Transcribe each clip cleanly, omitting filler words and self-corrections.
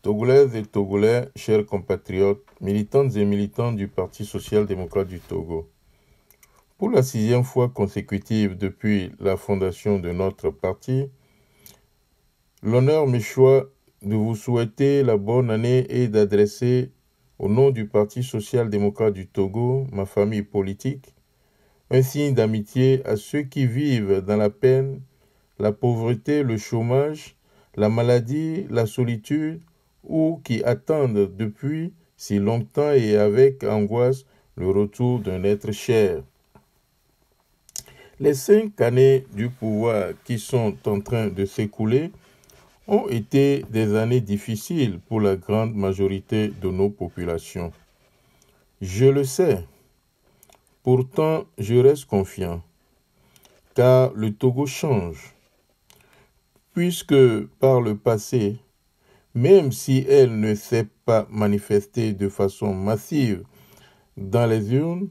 Togolaises et Togolais, chers compatriotes, militantes et militants du Parti social-démocrate du Togo. Pour la 6e fois consécutive depuis la fondation de notre parti, l'honneur m'échoit de vous souhaiter la bonne année et d'adresser, au nom du Parti social-démocrate du Togo, ma famille politique, un signe d'amitié à ceux qui vivent dans la peine, la pauvreté, le chômage, la maladie, la solitude, ou qui attendent depuis si longtemps et avec angoisse le retour d'un être cher. Les 5 années du pouvoir qui sont en train de s'écouler ont été des années difficiles pour la grande majorité de nos populations. Je le sais. Pourtant, je reste confiant, car le Togo change, puisque par le passé, même si elle ne s'est pas manifestée de façon massive dans les urnes,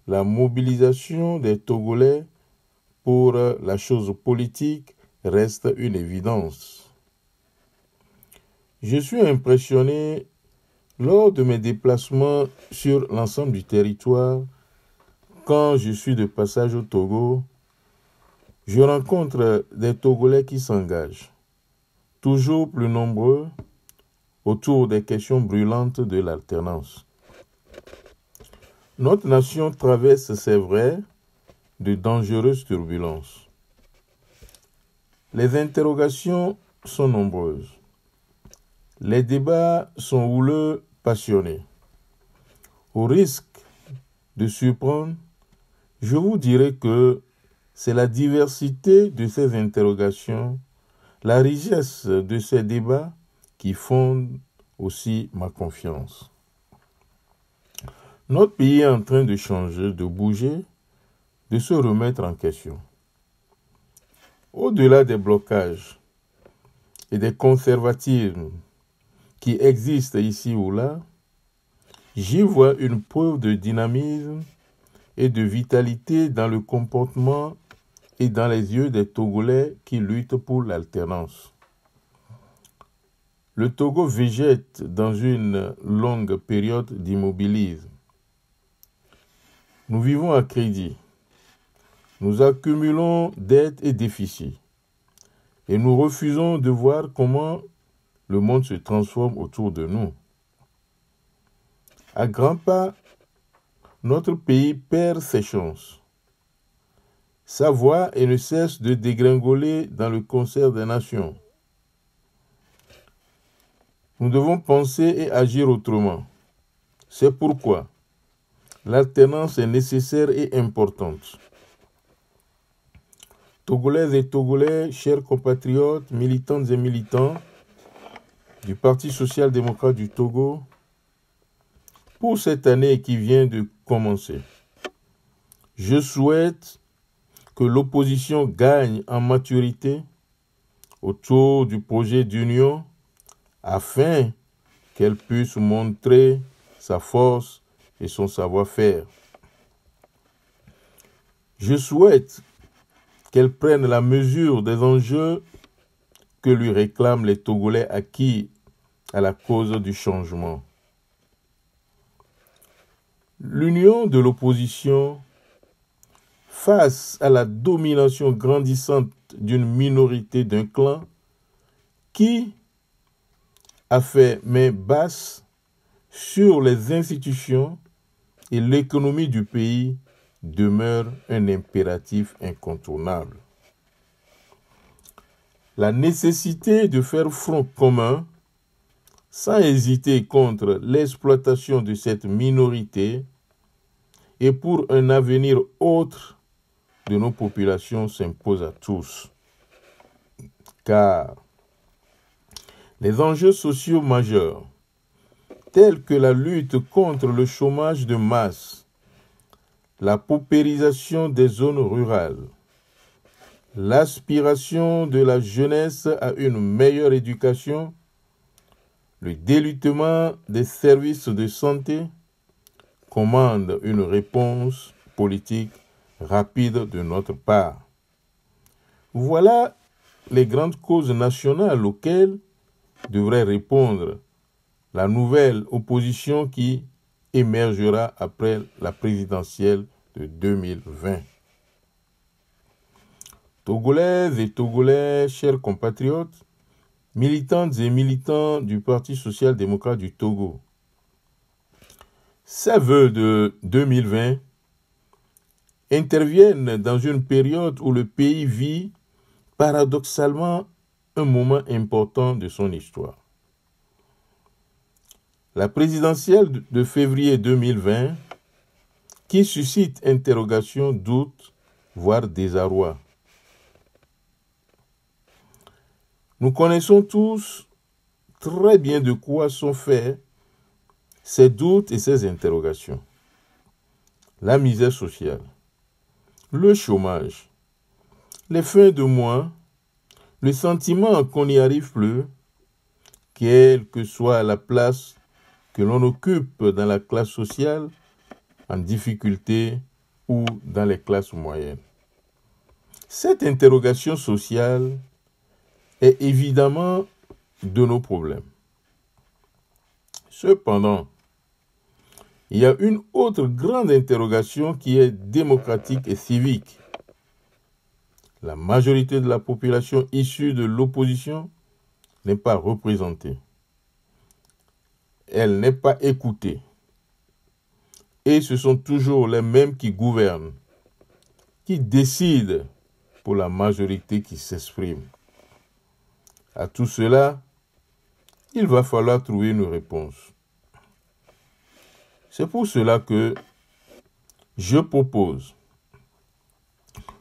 la mobilisation des Togolais pour la chose politique reste une évidence. Je suis impressionné lors de mes déplacements sur l'ensemble du territoire. Quand je suis de passage au Togo, je rencontre des Togolais qui s'engagent, toujours plus nombreux, autour des questions brûlantes de l'alternance. Notre nation traverse, c'est vrai, de dangereuses turbulences. Les interrogations sont nombreuses. Les débats sont houleux, passionnés. Au risque de surprendre, je vous dirai que c'est la diversité de ces interrogations, la richesse de ces débats qui fonde aussi ma confiance. Notre pays est en train de changer, de bouger, de se remettre en question. Au-delà des blocages et des conservatismes qui existent ici ou là, j'y vois une preuve de dynamisme et de vitalité dans le comportement et dans les yeux des Togolais qui luttent pour l'alternance. Le Togo végète dans une longue période d'immobilisme. Nous vivons à crédit. Nous accumulons dettes et déficits. Et nous refusons de voir comment le monde se transforme autour de nous. À grands pas, notre pays perd ses chances. Sa voix ne cesse de dégringoler dans le concert des nations. Nous devons penser et agir autrement. C'est pourquoi l'alternance est nécessaire et importante. Togolaises et Togolais, chers compatriotes, militantes et militants du Parti social-démocrate du Togo, pour cette année qui vient de commencer, je souhaite que l'opposition gagne en maturité autour du projet d'union afin qu'elle puisse montrer sa force et son savoir-faire. Je souhaite qu'elle prenne la mesure des enjeux que lui réclament les Togolais acquis à la cause du changement. L'union de l'opposition face à la domination grandissante d'une minorité d'un clan qui a fait main basse sur les institutions et l'économie du pays demeure un impératif incontournable. La nécessité de faire front commun sans hésiter contre l'exploitation de cette minorité et pour un avenir autre de nos populations s'impose à tous. Car les enjeux sociaux majeurs, tels que la lutte contre le chômage de masse, la paupérisation des zones rurales, l'aspiration de la jeunesse à une meilleure éducation, le délitement des services de santé, commandent une réponse politique rapide de notre part. Voilà les grandes causes nationales auxquelles devrait répondre la nouvelle opposition qui émergera après la présidentielle de 2020. Togolaises et Togolais, chers compatriotes, militantes et militants du Parti social-démocrate du Togo, ces vœux de 2020 interviennent dans une période où le pays vit paradoxalement un moment important de son histoire. La présidentielle de février 2020, qui suscite interrogations, doutes, voire désarroi. Nous connaissons tous très bien de quoi sont faits ces doutes et ces interrogations. La misère sociale, le chômage, les fins de mois, le sentiment qu'on n'y arrive plus, quelle que soit la place que l'on occupe dans la classe sociale, en difficulté ou dans les classes moyennes. Cette interrogation sociale est évidemment de nos problèmes. Cependant, il y a une autre grande interrogation qui est démocratique et civique. La majorité de la population issue de l'opposition n'est pas représentée. Elle n'est pas écoutée. Et ce sont toujours les mêmes qui gouvernent, qui décident pour la majorité qui s'exprime. À tout cela, il va falloir trouver une réponse. C'est pour cela que je propose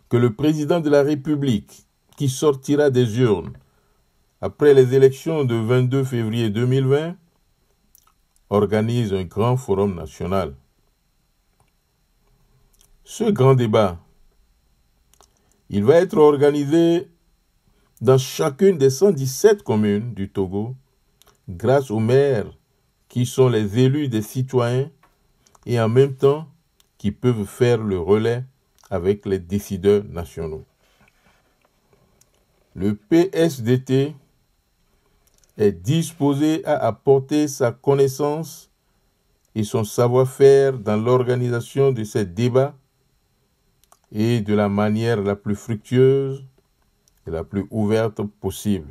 que le président de la République, qui sortira des urnes après les élections de 22 février 2020, organise un grand forum national. Ce grand débat, il va être organisé dans chacune des 117 communes du Togo, grâce aux maires qui sont les élus des citoyens et en même temps qui peuvent faire le relais avec les décideurs nationaux. Le PSDT est disposé à apporter sa connaissance et son savoir-faire dans l'organisation de ces débats et de la manière la plus fructueuse et la plus ouverte possible.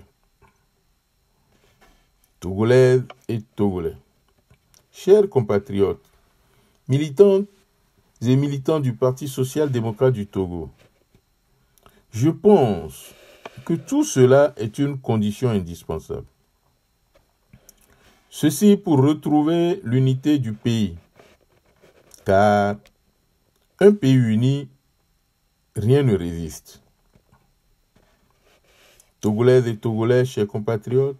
Togolaises et Togolais, chers compatriotes, militantes et militants du Parti social-démocrate du Togo, je pense que tout cela est une condition indispensable. Ceci pour retrouver l'unité du pays, car un pays uni, rien ne résiste. Togolaises et Togolais, chers compatriotes,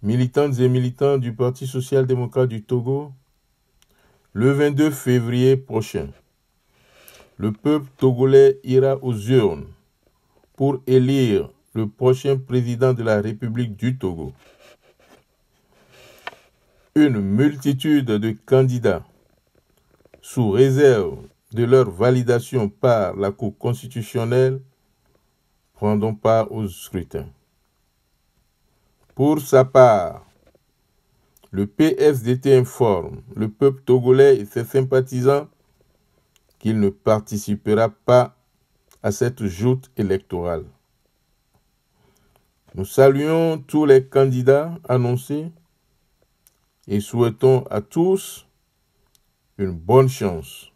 militantes et militants du Parti social-démocrate du Togo, le 22 février prochain, le peuple togolais ira aux urnes pour élire le prochain président de la République du Togo. Une multitude de candidats, sous réserve de leur validation par la Cour constitutionnelle, prendront part au scrutin. Pour sa part, le PSDT informe le peuple togolais et ses sympathisants qu'il ne participera pas à cette joute électorale. Nous saluons tous les candidats annoncés et souhaitons à tous une bonne chance.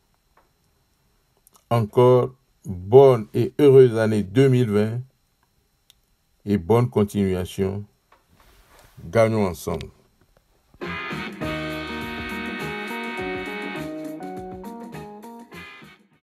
Encore bonne et heureuse année 2020 et bonne continuation. Gagnons ensemble.